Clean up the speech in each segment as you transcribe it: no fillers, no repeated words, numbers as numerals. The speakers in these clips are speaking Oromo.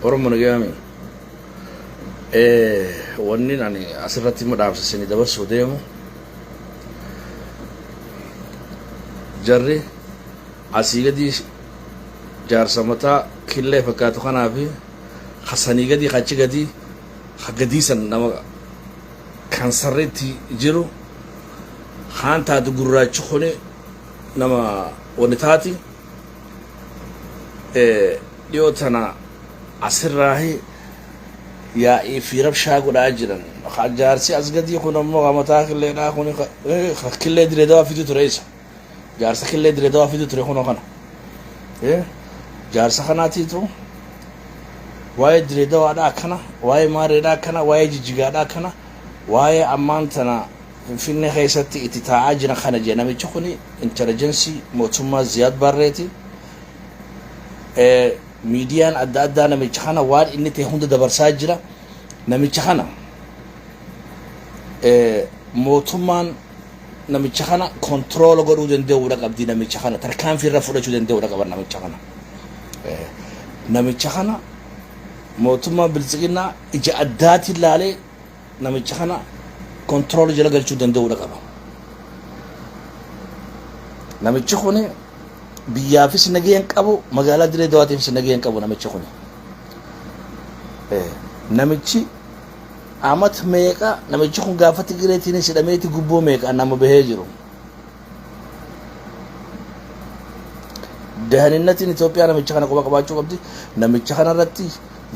ورمو نجامي ونين يعني أسرتي مدعم سني دبر سوديمو جري عسيقة دي جار سمتا كله فكاتو خنا في خسانيقة دي خاتشيقة دي خقديسا نما كانسرتي جيرو خان تادو قراج خوني نما ونتاتي ديوتنا عسر راهي يا في رب شاقو راجرا جارسي أزقدي يكون أمو غامتاك اللي ناخوني كله دري دوا فيديو تريسا جارسا كله دري دوا فيديو تريخونو خنا جارسا خناتي تو واي دري دوا دا كنا واي ماري دا كنا واي جيجيغا دا كنا واي أمانتنا في النهاية ستي اتتاعاجنا خنا جينا ميشخوني انتليجنسي موتوما زياد باريتي ميديان أدى نميشخانا وار إني تهون دبر ساجرا نميشخانا موتومان نميشخانا كنترول غرو دندي ورق أبدي نميشخانا تركان في الرفورة جو دندي ورق أبر نميشخانا نميشخانا موتومان بالسجنا إجا أداتي لالي نميشخانا كنترول جل غرو دندي ورق أبر نميشخوني بيا في سنجين كابو مقالة دري دواتي في سنجين كابو نمشي خوني نمشي عمت ميكا نمشي خون قافتي قريتي نسي دميتي قبو ميكا أنا مبهجرو دهنينتي نتوبيا نمشي خانا قبا قبا چو قبدي نمشي خانا رتي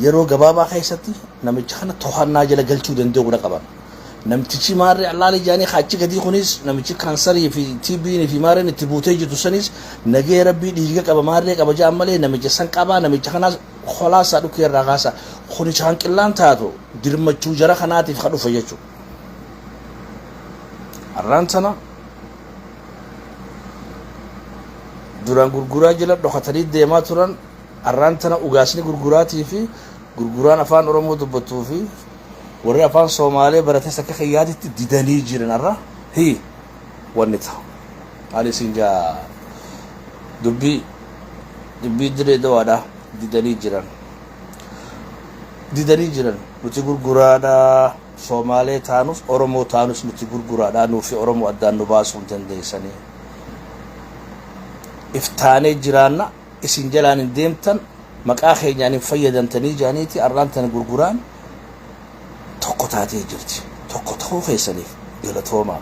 يرو قبابا خيستي نمشي خانا توحنا جل قلچو دندو قدا قبا نمتشي ماري الله لي جاني خاتشي كدي خونيس نمتشي كانسري في تي بي في ماري نتبوتي جتو سنيس نجي ربي ديجا كبا ماري كبا جاملي نمتشي سنكابا نمتشي خنا خلاص ادو كير راغاسا خوني چان قلان تاتو درمچو جرا خناتي خدو فيچو arrantana duraan gurguraa jila dhokatanii deemaa turan arrantana ugaasni gurguraatii fi gurguraan afaan oromoo dubbatuu fi warri afaan Soomaaliyaa baratee akka khiyyaatitti didanii jiran arra hi wanni ta'u ali sinja dubbi dire dawaada didanii jiran nuti gurguraadha Soomaaliyaa taanus oromoo taanus nuti gurguraadha nuufi oromoo addaan nu baasuu dandeessanii iftaanee jiraanna isin jalaan deemtan maqaa keenyaan fayyadamtanii jaaniiti arrantana gurguraan tokko taatee jirti tokko ta'uu keessaniif galatooma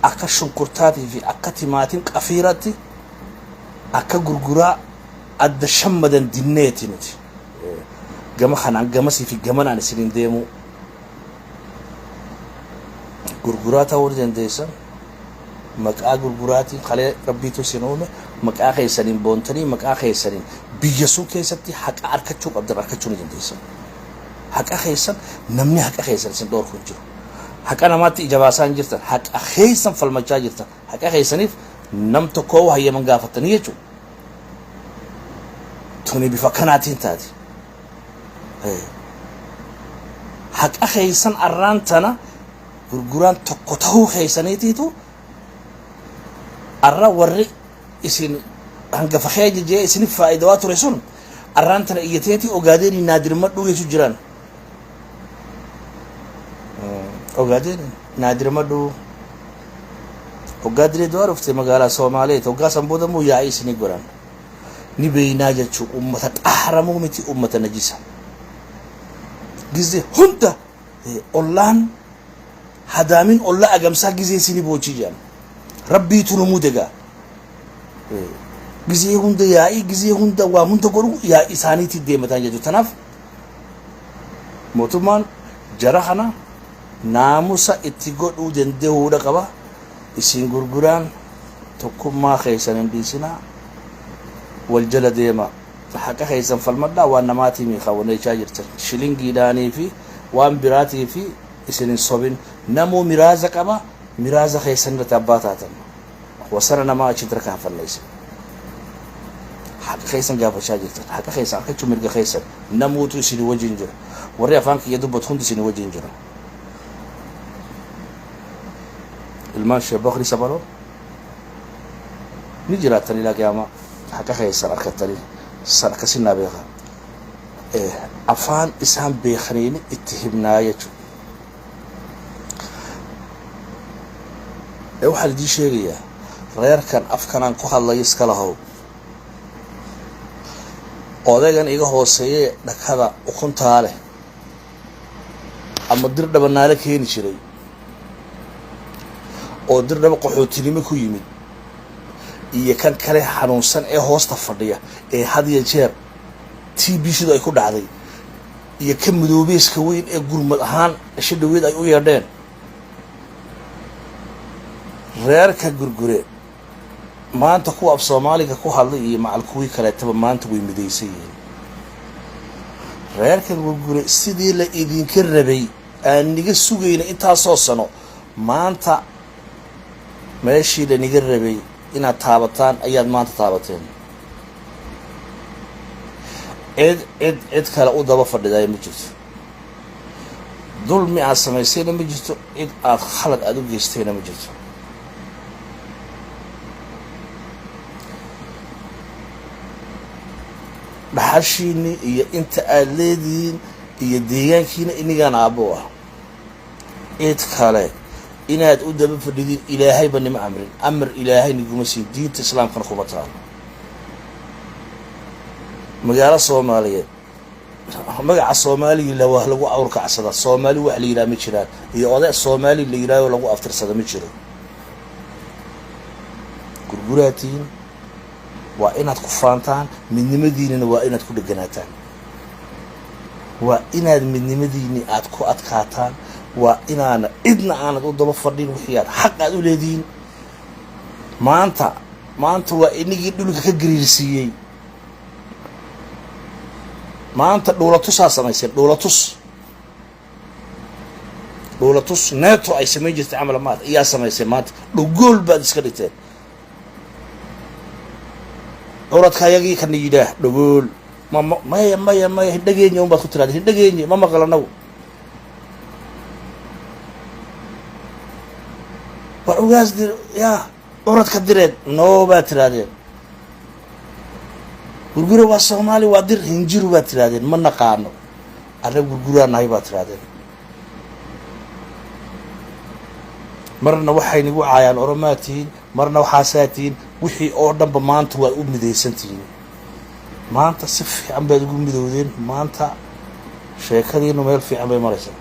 akka shunkurtaatii fi akka timaatiin qafiiratti akka gurguraa adda shammadan dinneeti nuti gama kanaan gamasii fi gamanaan isin deemu gurguraa ta'uu dandeessan maqaa gurguraatiin qalee rabbiitu sinoome maqaa keessaniin boontanii maqaa keessaniin biyya sun keessatti haqa arkachuu qabdan arkachuu ni dandeessan haqa keessan namni haqa keessan sin dhoorku jiru haqa namaatti ijabaasaan jirtan haqa keessan falmachaa jirtan haqa keessaniif nam tokkoo hayyaman gaafatanii jechuudha tuni bifa kanaatiin taati haqa keessan arraantana gurguraan tokko ta'uu keessaniitiitu arra warri isin hanga fakheeji jee isin faa'idaa ture sun arrantana iyateeti ogaadeen naadir madhu yesu jiran ogaadeen naadir madhu ogaadire door ufte magala Soomaaliyaa toga samboda mu yaa isini goran ni beeyna jechu ummata tahramu miti ummata najisa gize hunta ollaan hadamin olla agamsa gize isini bochi jan rabbi tunumu dega gize hunda yaai gize hunda wa hunda goru ya isaaniti deematan jechu tanaf motuman jarahana naamusa itti godhu dandeehuudha qaba isin gurguraan tokkummaa keessan dhiisina wal jala deema haqa keessan falmadda waan namaati mi qawanechaa jirtan shilingiidhaanii fi waan biraatii fi isin sobin namu miraaza qaba miraaza keessan irratti abbaa taatan wasana namaa achi dirka fallaysa haqa keessan gaafachaa jirtan haqa keessan akka mirga keessan namuutu isin wajin jira warri afaan kiyya dubbat hundi isin wajin jira الماشي بخري سبرو نجرات تاني لا قيامة حكا خيسر أركتني سنة كسينا بيها أفان إسهام بيخرين اتهمنا يجو waxaa idin sheegayaa reerkan afkanaan ku hadlayo iska lahow odaygan iga hooseeyay dhakada ukuntaa leh ama dirdhaba naala keeni jiray oo dirdhaba qaxootinimo ku yimid iyo kan kale xanuunsan ee hoosta fadhiya ee had iyo jeer TB-shidu ay ku dhacday iyo ka midoobeeska weyn ee gurmad ahaan shidhaweed ay u yeedheen reerka gurgure maanta kuwa af Soomaaliga ku hadlay iyo macal kuwii kale taba maanta way midaysan yihiin reerka gurgure sidii la idinka rabay aan niga sugayna intaasoo sano maanta meeshii la niga rabay inaad taabataan ayaad maanta taabateen cid kale u daba fadhiday ma jirto dulmi aad samaysayna ma jirto cid aad khalad aad u geystayna ma jirto dhaxashiini iyo inta aad leedihiin iyo deegaankiina inigaan aabbo ah cid kale inaad u daba fadhidiin ilaahayba nima amrin amar ilaahay niguma siin diinta islaamkana kuma taalo magaalo Soomaaliyeed magaca Soomaaliga la waa lagu awrkacsada Soomaali wax la yiraahdo ma jiraan iyo oday Soomaali la yiraahdo lagu aftirsada ma jiro gurguraatiin waa inaad ku faantaan midnimadiinina waa inaad ku dhaganaataan waa inaad midnimadiini aad ku adkaataan waa inaana idna aanad u daba fadhin wixii aad xaq aad u leediin maanta waa inagii dhulka ka gariirsiiyay maanta dhowlatus samaysay dhowlatus neeto ay samayn jirtay camal maad ayaa samaysay maanta dhugool baad iska dhigteen oradkaayagii kan yidhaah dhugool maya hindhageenya un baad ku tiraadeen hindhageenya ma maqlanaw war ugaas dir yaa oradka direed noo baad tiraadeen gurgura waa Soomaali waa dir hinjiru baad tiraadeen ma naqaano arag gurgura nahay baad tiraadeen marna waxay nigu caayaan oromaatiin marna waxaa saatiin wixii oo dhanba maanta waa u midaysantiin maanta si fiican baad ugu midoodeen maanta sheekadiinu meel fiican bay maraysaa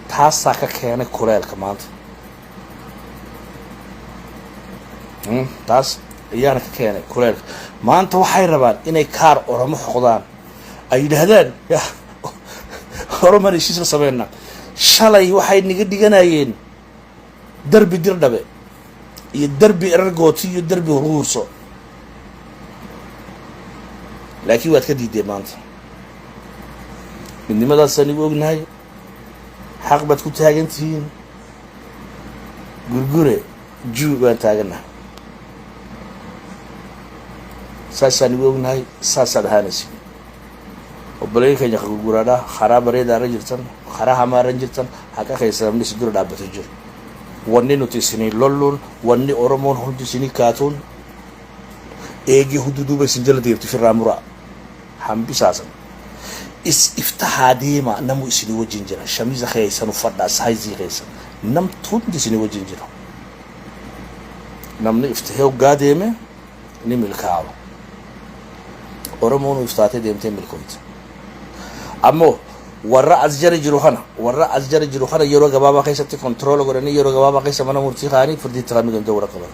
taasaa ka keenay kuleelka maanta taas ayaana ka keenay kuleelka maanta waxay rabaan inay kaar oromo xoqdaan ay yidhaahdaan ya oromo heshiis la sameeyna shalay waxay niga dhiganayeen darbi dirdhabe iyo darbi ergooti iyo darbi ruurso laakiin waad ka diideen maanta midnimadaas aan ognahay xaq baad ku taagantihiin gurgure juu baan taaganahay saasaan ognahay saasaad ahaanaysiin وبلاي كان يخرج جرادا خراب ريدا رجلتن خراها ما رجلتن حكا خيسام نيس دور دابتجر وني نوتيسني لولون وني أورمون هندسيني كاتون إيجي هدودو بسنجلة ديرتي في الرامورا هم بيساسن افتح ديما نمو يسني وجنجرا شميزة خيسان وفردا سايزي خيسان نم تون ديسني وجنجرا نمني افتحيو قاديمة نمل كاو أورمون وفتاتي ديمتين بالكويت أمو ورا أزجر جروحنا يورو جبابا كيسة تكنترول وغرني يورو جبابا كيسة منا مرتخاني فردي تغني دون دورة كبر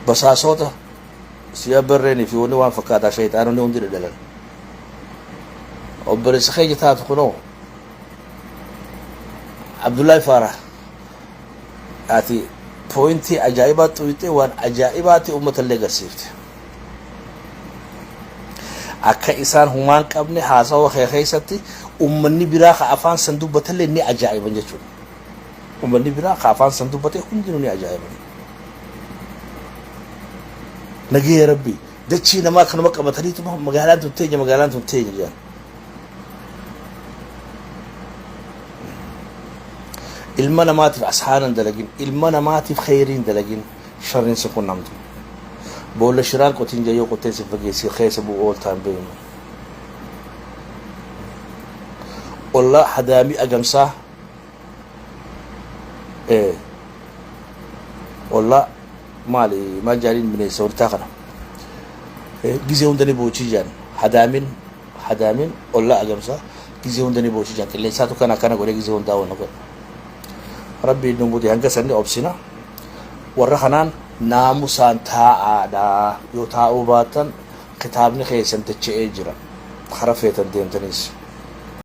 بس أصوته سياب بريني في ونوان فكادا شيطان ونوان دير دلال وبرس خيجة تاتقنو عبد الله فارح آتي بوينتي أجايبات تويتي وان أجايباتي أمة الليغاسيفتي akka isaan humaan qabne haasawa khayxaysati ummanni biraa afaan sanduubatalle ni ajaa'iban jechuudha ummanni biraa afaan sanduubatee hundinuu ni ajaa'iban nagee rabbi dachii namaa kanuma qabataniitu magaalaan tunteenya jaan ilma namaatiif asxaanan dalagin ilma namaatiif khayriin dalagin sharrinsi kun namtu بولا شرال قوتين جايو قوتين سفقيسي خيس ابو اول تايم بين والله حدامي اقمصه ايه والله مالي ما جارين من يسور تاخنا إيه جيزيون دني بوشي جان حدامين والله اقمصه جيزيون دني بوشي جان اللي ساتو كان قول جيزيون داون نقول ربي نمودي هنگا سندي اوبسينا ورخنان ناموسان تاعا يو تاعو باتن كتابني خيسن تچئ جرا خرفيت الدين تنيس